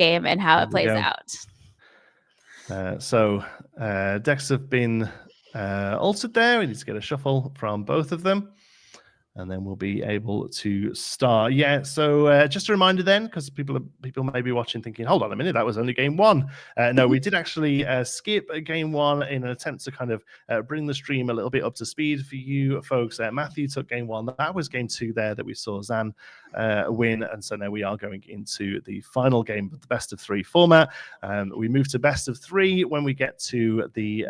game and how it plays out. So decks have been altered there. We need to get a shuffle from both of them, and then we'll be able to start. Yeah, so just a reminder then, because people may be watching thinking, hold on a minute, that was only game one. No, we did actually skip game one in an attempt to kind of bring the stream a little bit up to speed for you folks. Matthew took game one. That was game two there that we saw Zan win, and so now we are going into the final game of the best of three format. We move to best of three when we get to the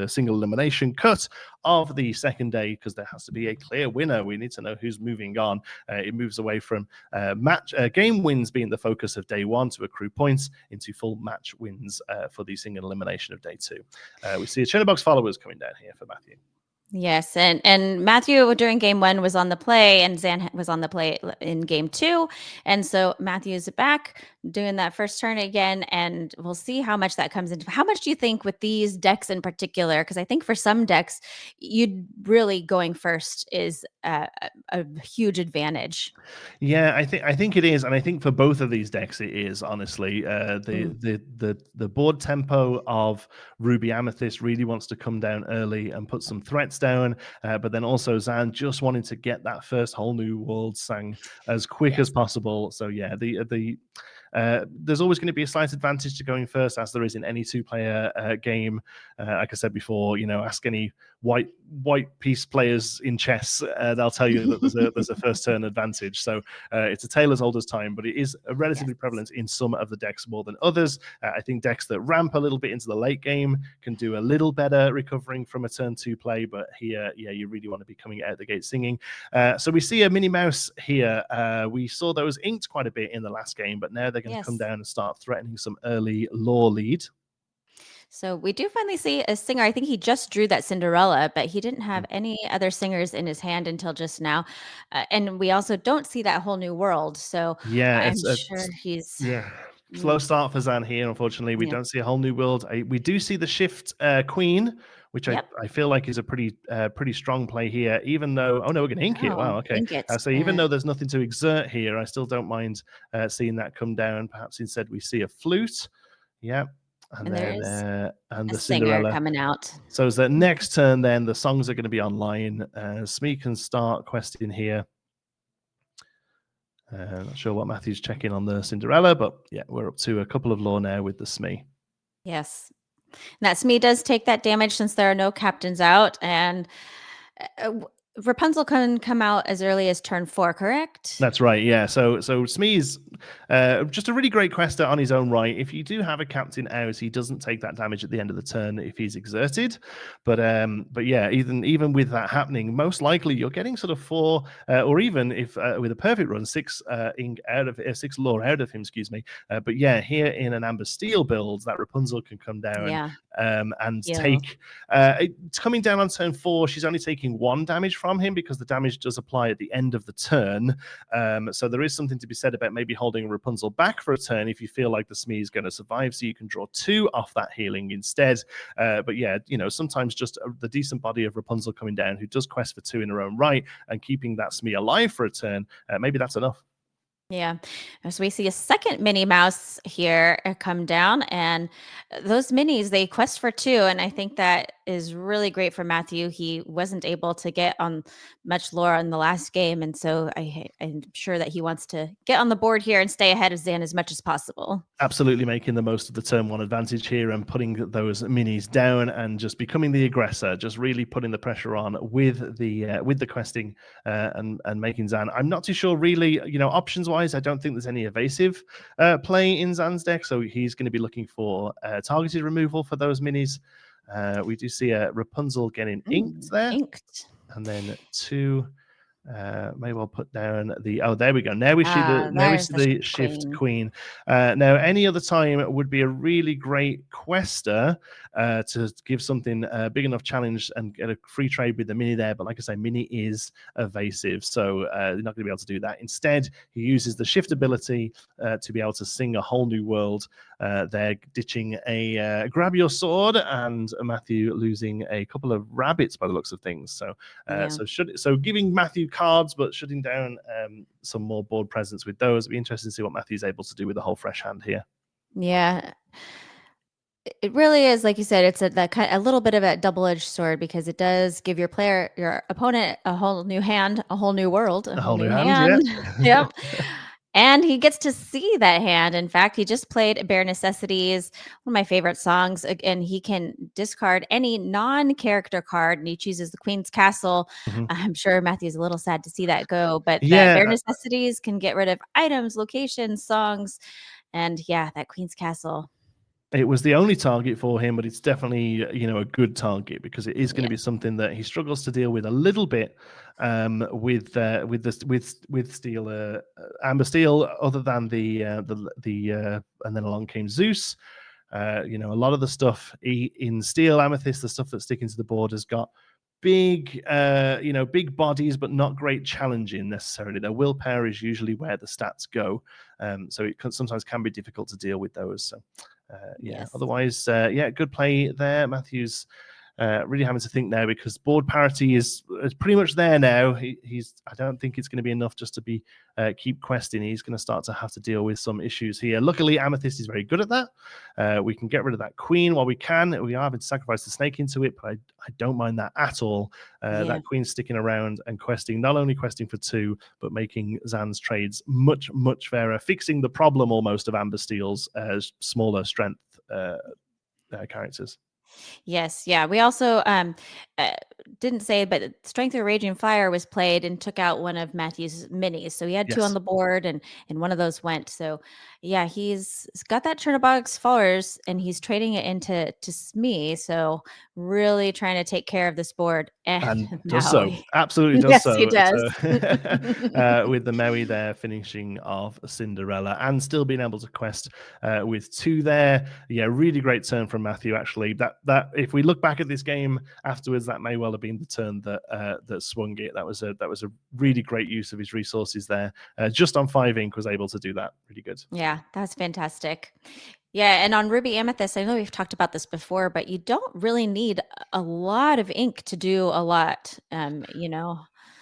single elimination cut of the second day, because there has to be a clear winner. We need to know who's moving on. It moves away from game wins being the focus of day one to accrue points into full match wins for the single elimination of day two. We see a Chernobog's followers coming down here for Matthew. Yes, and Matthew during game one was on the play, and Zan was on the play in game two, and so Matthew's back doing that first turn again, and we'll see how much that comes into. How much do you think with these decks in particular? Because I think for some decks, you'd really going first is a huge advantage. Yeah, I think it is, and I think for both of these decks it is, honestly. The board tempo of Ruby Amethyst really wants to come down early and put some threats down, but then also Zan just wanting to get that first whole new world sang as quick as possible. So yeah, there's always going to be a slight advantage to going first, as there is in any two-player game. Like I said before, ask any white piece players in chess, they'll tell you that there's a first turn advantage. So it's a tale as old as time, but it is relatively prevalent in some of the decks more than others. I think decks that ramp a little bit into the late game can do a little better recovering from a turn two play, but here, yeah, you really want to be coming out the gate singing. So we see a Minnie Mouse here. We saw those inked quite a bit in the last game, but now they're going to come down and start threatening some early lore lead. So we do finally see a singer. I think he just drew that Cinderella, but he didn't have any other singers in his hand until just now. And we also don't see that whole new world. So yeah, I'm sure he's... slow start for Zan here, unfortunately. We don't see a whole new world. We do see the Shift Queen, which I feel like is a pretty strong play here, even though... Oh, no, we're going to ink it. Wow, okay. So even though there's nothing to exert here, I still don't mind seeing that come down. Perhaps instead we see a flute. Yeah. And then and the Cinderella coming out. So as the next turn, then the songs are going to be online. Smee can start questing here. Not sure what Matthew's checking on the Cinderella, but yeah, we're up to a couple of lore now with the Smee. Yes, that Smee does take that damage since there are no captains out, and Rapunzel can come out as early as turn 4, correct? That's right, yeah. So Smee's just a really great quester on his own right. If you do have a captain out, he doesn't take that damage at the end of the turn if he's exerted. But yeah, even with that happening, most likely you're getting sort of 4, or even if with a perfect run, 6 ink out of 6 lore out of him, excuse me. But yeah, here in an Amber Steel build, that Rapunzel can come down and take. It's coming down on turn 4. She's only taking 1 damage from him because the damage does apply at the end of the turn. So there is something to be said about maybe holding Rapunzel back for a turn if you feel like the Smee is going to survive, so you can draw 2 off that healing instead. But yeah, sometimes just the decent body of Rapunzel coming down, who does quest for 2 in her own right, and keeping that Smee alive for a turn, maybe that's enough. Yeah. So we see a second Minnie Mouse here come down, and those minis, they quest for 2. And I think that is really great for Matthew. He wasn't able to get on much lore in the last game. And so I'm sure that he wants to get on the board here and stay ahead of Zan as much as possible. Absolutely making the most of the turn 1 advantage here and putting those minis down and just becoming the aggressor, just really putting the pressure on with the questing and making Zan. I'm not too sure really, options wise, I don't think there's any evasive play in Zan's deck, so he's going to be looking for targeted removal for those minis. We do see a Rapunzel getting inked there. And then 2... maybe I'll put down the... Oh, there we go. Now we see the Shift Queen. Now, any other time would be a really great quester, to give something big enough challenge and get a free trade with the mini there. But like I say, mini is evasive, so you're not going to be able to do that. Instead, he uses the shift ability to be able to sing a whole new world. They're ditching a grab your sword, and Matthew losing a couple of rabbits by the looks of things. So so giving Matthew cards, but shutting down some more board presence with those. It'll be interesting to see what Matthew's able to do with the whole fresh hand here. Yeah. It really is, like you said, it's a little bit of a double-edged sword, because it does give your opponent, a whole new hand, a whole new world, a A whole whole new new hand, yeah. hand. Yep. And he gets to see that hand. In fact, he just played Bare Necessities, one of my favorite songs, and he can discard any non-character card, and he chooses the Queen's Castle. Mhm. I'm sure Matthew's a little sad to see that go, but that Bare Yeah, Necessities can get rid of items, locations, songs, and yeah, that Queen's Castle. it was the only target for him, but it's definitely a good target, because it is going to Yeah. be something that he struggles to deal with a little bit with Steel Amber Steel, other than the and then along came Zeus. A lot of the stuff in Steel Amethyst, the stuff that's sticking to the board, has got big big bodies, but not great challenging necessarily. Their willpower is usually where the stats go, so it sometimes can be difficult to deal with those. So Yes. otherwise, good play there. Matthews really having to think now, because board parity is pretty much there now. He's I don't think it's going to be enough just to be keep questing. He's going to start to have to deal with some issues here. Luckily, Amethyst is very good at that. We can get rid of that queen while we can. We are having to sacrifice the snake into it, but I don't mind that at all. That queen sticking around and questing, not only questing for 2, but making Zan's trades much, much fairer, fixing the problem almost of Amber Steel's smaller strength characters. Yes, yeah. We also uh, didn't say, but Strength of Raging Fire was played and took out one of Matthew's minis. So he had 2 on Yes. the board, and one of those went. So yeah, he's got that Chernobog's Fallers, and he's trading it into Smee. So really trying to take care of this board. And And does now, so, absolutely does yes, he so. does. So with the Maui there finishing off Cinderella and still being able to quest with 2 there. Yeah, really great turn from Matthew, actually. That if we look back at this game afterwards, that may well have been the turn that swung it. That was a really great use of his resources there. Just on 5 ink was able to do that. Really good. Yeah, that's fantastic. Yeah, and on Ruby Amethyst, I know we've talked about this before, but you don't really need a lot of ink to do a lot.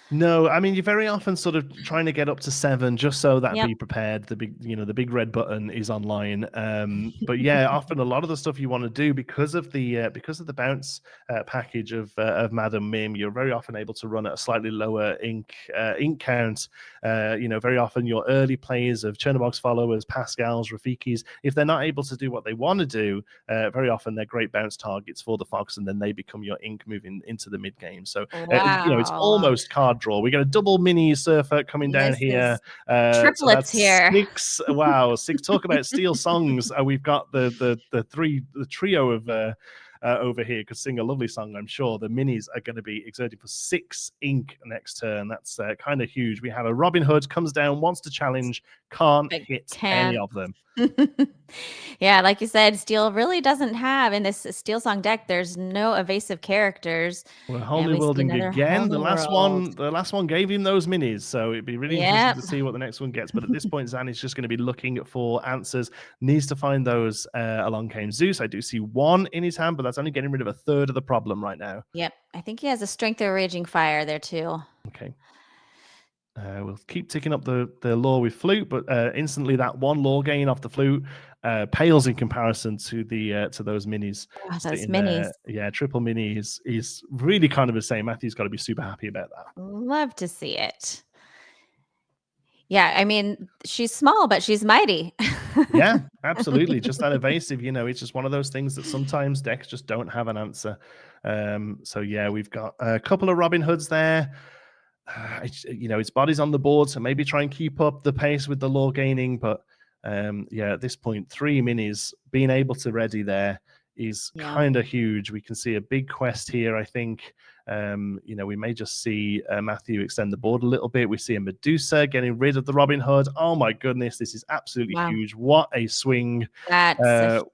No, I mean, you're very often sort of trying to get up to 7 just so that Yep. be prepared. The big red button is online. But yeah, often a lot of the stuff you want to do, because of the bounce package of Madam Mim, you're very often able to run at a slightly lower ink count. Very often your early plays of Chernobog's followers, Pascal's, Rafiki's, if they're not able to do what they want to do, very often they're great bounce targets for the Fox, and then they become your ink moving into the mid game. So it's Wow. almost card draw. We got a double mini surfer coming down This here. is So triplets that's here. 6. Wow, 6. Talk about Steelsongs. We've got the trio of over here could sing a lovely song, I'm sure. The minis are going to be exerting for 6 ink next turn. That's kind of huge. We have a Robin Hood comes down, wants to challenge, can't But hit any can't. of them. Yeah, like you said, Steel really doesn't have in this Steel Song deck. There's no evasive characters, Well, a whole and new we see worlding another whole again. new world. The last one gave him those minis, so it'd be really interesting Yep. to see what the next one gets. But at this point, Zan is just going to be looking for answers. Needs to find those. Along came Zeus. I do see 1 in his hand, but that's only getting rid of a third of the problem right now. Yep. I think he has a Strength of Raging Fire there too. Okay. We'll keep ticking up the lore with flute, but instantly that 1 lore gain off the flute pales in comparison to those minis Oh, those sitting minis. there. Yeah, triple mini is really kind of insane. Matthew's got to be super happy about that. Love to see it. Yeah, I mean, she's small, but she's mighty. Yeah, absolutely. Just that evasive, it's just one of those things that sometimes decks just don't have an answer. So yeah, we've got a couple of Robin Hoods there. Its body's on the board, so maybe try and keep up the pace with the lore gaining. But at this point, 3 minis being able to ready there is Yeah. kind of huge. We can see a big quest here, I think. We may just see Matthew extend the board a little bit. We see a Medusa getting rid of the Robin Hood. Oh my goodness, this is absolutely Wow. huge. What a swing. That's a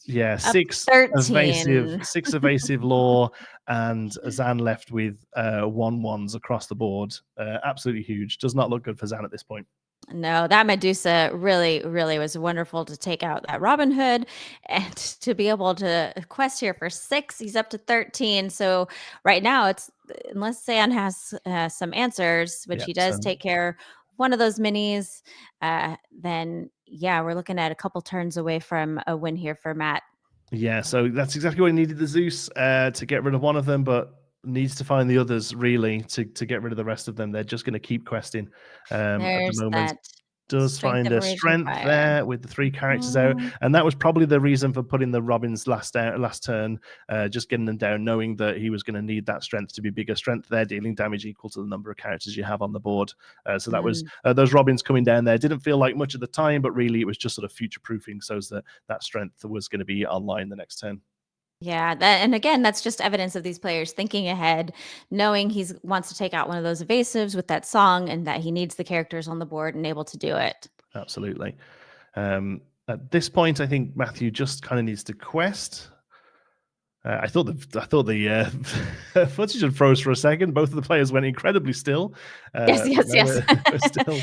Yeah, Up 13. six evasive law, and Zan left with 1-1s across the board. Absolutely huge. Does not look good for Zan at this point. No, that Medusa really, really was wonderful to take out that Robin Hood and to be able to quest here for 6. He's up to 13. So right now it's unless Zan has some answers, which Yeah, he does so take care of one of those minis, then yeah, we're looking at a couple turns away from a win here for Matt. yeah, so that's exactly what he needed, the Zeus to get rid of one of them, but needs to find the others really to get rid of the rest of them. They're just going to keep questing at the There's moment. that Does strength find of a raging strength fire. there with the 3 characters out, Mm, and that was probably the reason for putting the Robins last turn, just getting them down, knowing that he was going to need that strength to be bigger. Strength there, dealing damage equal to the number of characters you have on the board. So that was those Robins coming down there. Didn't feel like much at the time, but really it was just sort of future proofing, so that strength was going to be online the next turn. Yeah, and again, that's just evidence of these players thinking ahead, knowing he wants to take out one of those evasives with that song, and that he needs the characters on the board and able to do it. Absolutely. At this point, I think Matthew just kind of needs to quest. I thought the footage had froze for a second. Both of the players went incredibly still. Yes, yes, yes. We're still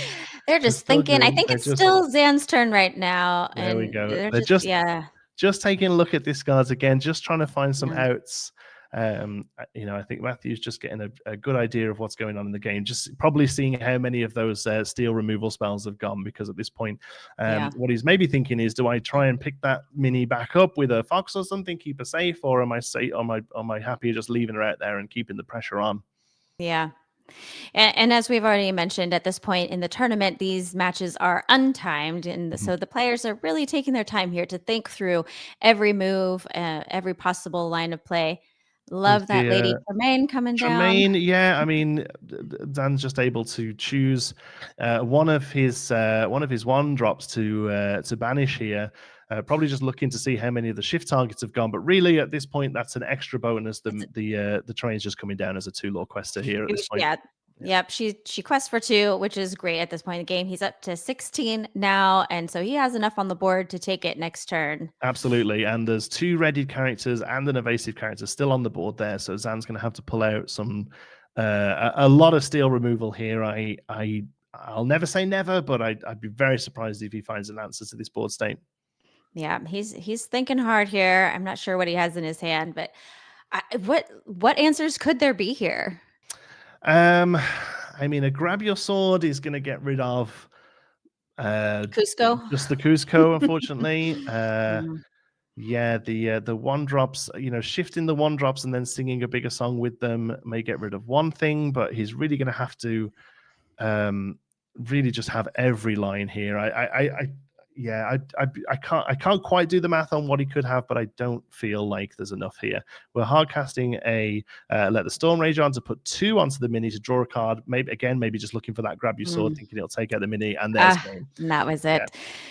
They're we're just still thinking. I good. think it's still Zan's turn right now, There we and go. they're They're just yeah. just taking a look at this cards again, just trying to find some Yeah. outs. I think Matthew's just getting a good idea of what's going on in the game, just probably seeing how many of those steel removal spells have gone, because at this point, Yeah. what he's maybe thinking is, do I try and pick that mini back up with a fox or something, keep her safe, or am I happy just leaving her out there and keeping the pressure on? Yeah. And as we've already mentioned, at this point in the tournament, these matches are untimed. And so the players are really taking their time here to think through every move, every possible line of play. We Love that see Lady Tremaine coming down. Tremaine, yeah, I mean, Dan's just able to choose one of his one drops to banish here. Probably just looking to see how many of the shift targets have gone, but really at this point, that's an extra bonus. The train's just coming down as a 2-law quester here at this point. Yeah. Yep. She quests for 2, which is great at this point in the game. He's up to 16 now. And so he has enough on the board to take it next turn. Absolutely, and there's 2 readied characters and an evasive character still on the board there, so Zan's going to have to pull out some a lot of steel removal here. I'll never say never, but I'd be very surprised if he finds an answer to this board state. Yeah, he's thinking hard here. I'm not sure what he has in his hand, but what answers could there be here? I mean, a grab your sword is going to get rid of Cusco? just the Cusco, unfortunately. Mhm. Yeah, the 1-drops, shifting the 1-drops and then singing a bigger song with them may get rid of one thing, but he's really going to have to really just have every line here. I can't quite do the math on what he could have, but I don't feel like there's enough here. We're hard casting a let the Storm Rage on to put 2 onto the mini to draw a card. Maybe just looking for that grab your sword, thinking he'll take out the mini, and there's game. And that was it.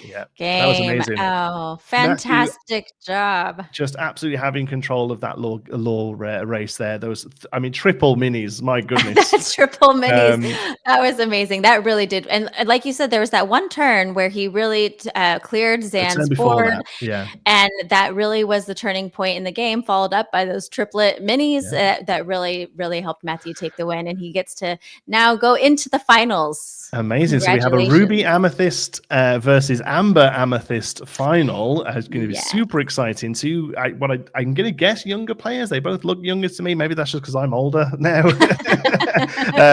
Yeah, that was Game. amazing. Oh, Matthew, fantastic job. just absolutely having control of that law race there. Those, I mean, triple minis. My goodness, Triple minis. That was amazing. That really did. And like you said, there was that one turn where he really cleared Zan's board. Yeah, and that really was the turning point in the game, followed up by those triplet minis that really, really helped Matthew take the win. And he gets to now go into the finals. Amazing. So we have a Ruby Amethyst versus Amber Amethyst final. It's going to be super exciting. I'm going to guess younger players. They both look younger to me. Maybe that's just because I'm older now.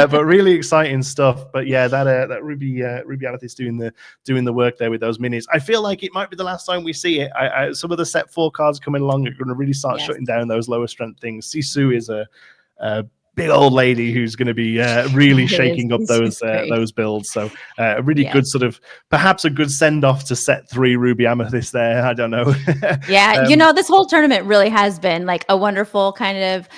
But really exciting stuff. But yeah, that Ruby Amethyst doing the work there with those minis. I feel like it might be the last time we see it. Some of the set 4 cards coming along are going to really start shutting down those lower strength things. Sisu is a big old lady who's going to be really shaking up those builds. So a really good sort of, perhaps a good send off to set 3 Ruby Amethyst there. I don't know. Yeah, this whole tournament really has been like a wonderful kind of,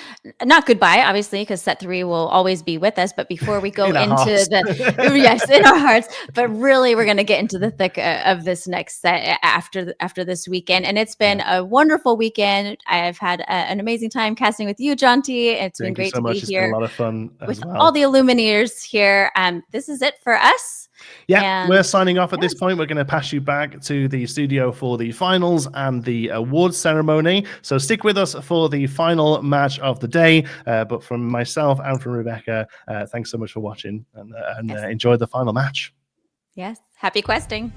not goodbye, obviously, because set 3 will always be with us. But before we go into in our hearts, but really we're going to get into the thick of this next set after this weekend. And it's been a wonderful weekend. I've had an amazing time casting with you, Jonty. It's been great to be It's been a lot of fun with as well. all the Illumineers here. This is it for us. Yeah, and we're signing off at this point. We're going to pass you back to the studio for the finals and the awards ceremony. So stick with us for the final match of the day. But from myself and from Rebecca, thanks so much for watching and enjoy the final match. Yes, happy questing.